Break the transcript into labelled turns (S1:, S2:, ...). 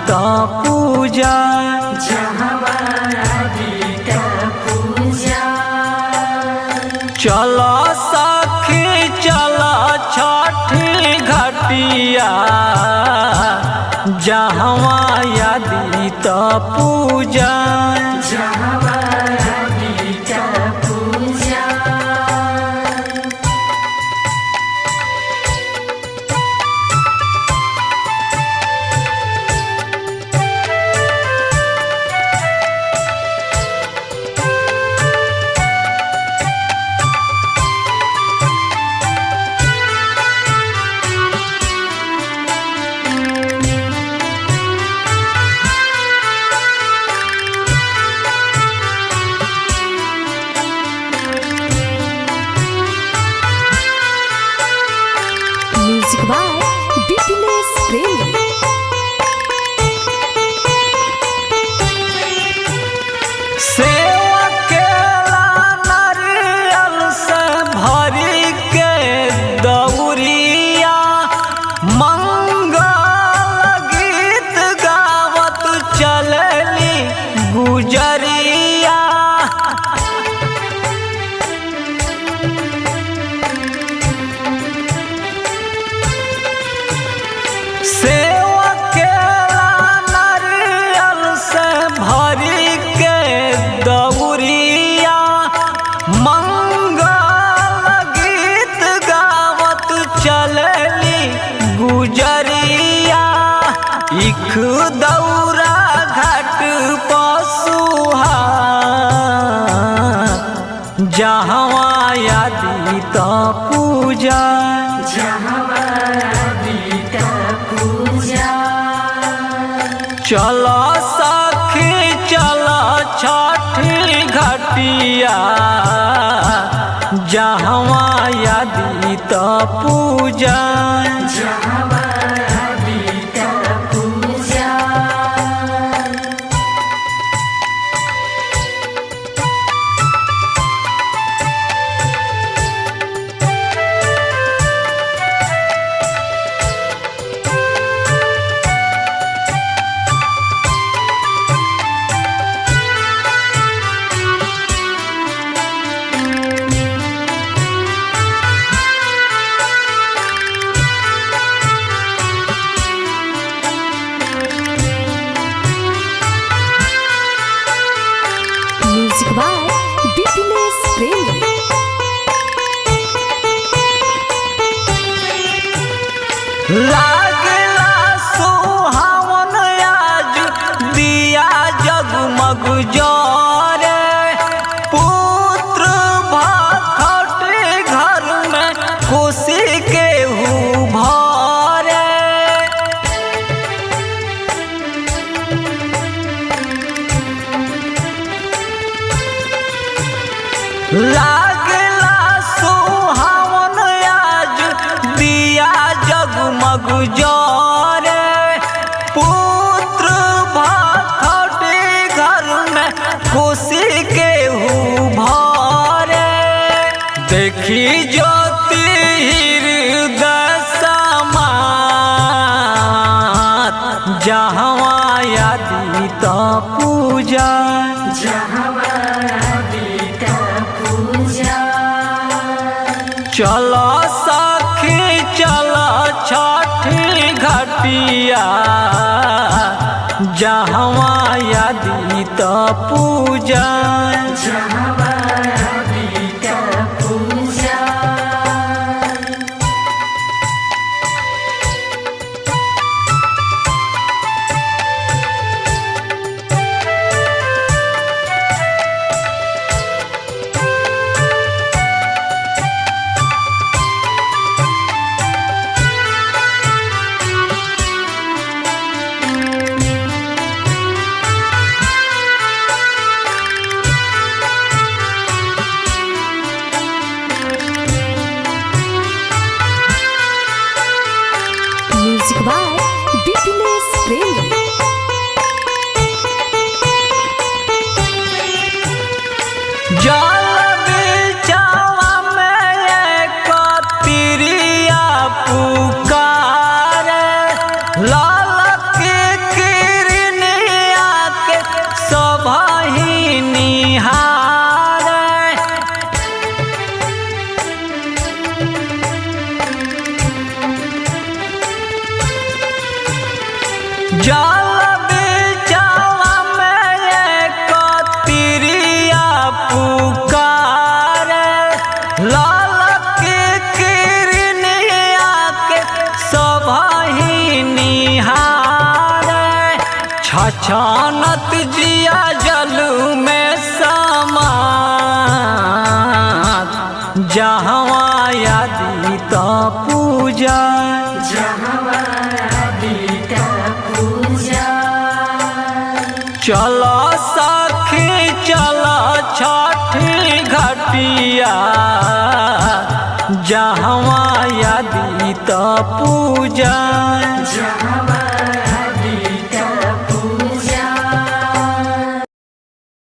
S1: त पूजा चल सखी चल छठी घटिया जहवा यादी त पूजा
S2: म्यूजिक बाय बीपीएस प्रेमी।
S1: सेवा केला नारियल से भरी के दौरिया मंगल गीत गावत चलली गुजरिया सेवा केला नारियल से भरी के दौरिया मंगल गीत गावत चलली गुजरिया इख दौरा घाट पसुहा जहवा यादी त पूजा चल सखी चल छठी घटिया जहवा यादी त पूजा
S2: म्यूजिक बाय बीपीएस प्रेमी।
S1: लागला सुहावन आज दिया जगमग जरे पुत्र भखटे घर में खुशी के हु भरे लागला सुहावन आज दिया जगमग जरे पुत्र भखटे घर में खुशी के हु भरे देखी ज्योति हृदय समात जहवा यादी त पूजा चल सखी चल छठी घटिया जहवा यादी त पूजा
S2: म्यूजिक बाय बीपीएस प्रेमी।
S1: जल बिचावा में एक तिरिया पुकारे लाल की छछनत जिया जल में समा जहवा यादी तो पूजा चलो सखी चलो छठी घटिया जहवा यादी तो पूजा